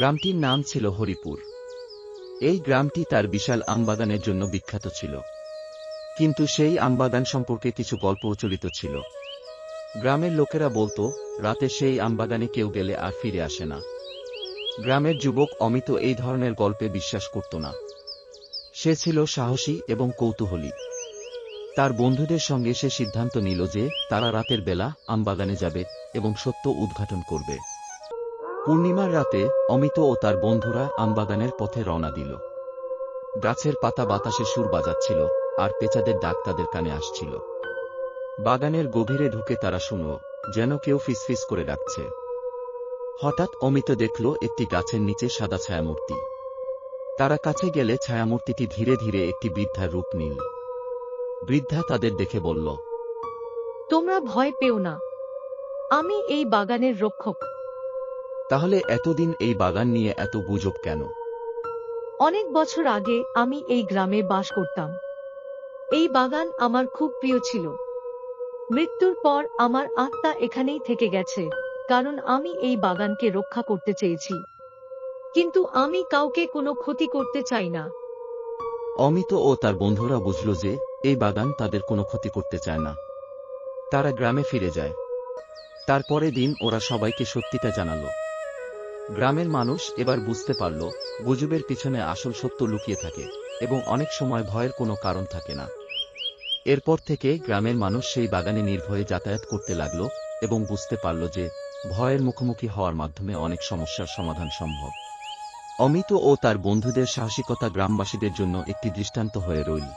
গ্রামটির নাম ছিল হরিপুর। এই গ্রামটি তার বিশাল আমবাগানের জন্য বিখ্যাত ছিল। কিন্তু সেই আমবাগান সম্পর্কে কিছু গল্প প্রচলিত ছিল। গ্রামের লোকেরা বলতো, রাতে সেই আমবাগানে কেউ গেলে আর ফিরে আসে না। গ্রামের যুবক অমিত এই ধরনের গল্পে বিশ্বাস করত না। সে ছিল সাহসী এবং কৌতূহলী। তার বন্ধুদের সঙ্গে সে সিদ্ধান্ত নিল যে তারা রাতের বেলা আমবাগানে যাবে এবং সত্য উদ্ঘাটন করবে। পূর্ণিমার রাতে অমিত ও তার বন্ধুরা আমবাগানের পথে রওনা দিল। গাছের পাতা বাতাসে সুর বাজাচ্ছিল, আর পেঁচাদের ডাক তাদের কানে আসছিল। বাগানের গভীরে ঢুকে তারা শুনল, যেন কেউ ফিসফিস করে ডাকছে। হঠাৎ অমিত দেখল একটি গাছের নিচে সাদা ছায়ামূর্তি। তারা কাছে গেলে ছায়ামূর্তিটি ধীরে ধীরে একটি বৃদ্ধার রূপ নিল। বৃদ্ধা তাদের দেখে বলল, তোমরা ভয় পেও না, আমি এই বাগানের রক্ষক। তাহলে এতদিন এই বাগান নিয়ে এত গুজব কেন? অনেক বছর আগে আমি এই গ্রামে বাস করতাম। এই বাগান আমার খুব প্রিয় ছিল। মৃত্যুর পর আমার আত্মা এখানেই থেকে গেছে, কারণ আমি এই বাগানকে রক্ষা করতে চেয়েছি। কিন্তু আমি কাউকে কোনো ক্ষতি করতে চাই না। অমিত ও তার বন্ধুরা বুঝল যে এই বাগান তাদের কোনো ক্ষতি করতে চায় না। তারা গ্রামে ফিরে যায়। তারপরের দিন ওরা সবাইকে সত্যিটা জানাল। গ্রামের মানুষ এবার বুঝতে পারল, গুজবের পিছনে আসল সত্য লুকিয়ে থাকে, এবং অনেক সময় ভয়ের কোনো কারণ থাকে না। এরপর থেকে গ্রামের মানুষ সেই বাগানে নির্ভয়ে যাতায়াত করতে লাগল এবং বুঝতে পারল যে ভয়ের মুখোমুখি হওয়ার মাধ্যমে অনেক সমস্যার সমাধান সম্ভব। অমিত ও তার বন্ধুদের সাহসিকতা গ্রামবাসীদের জন্য একটি দৃষ্টান্ত হয়ে রইল।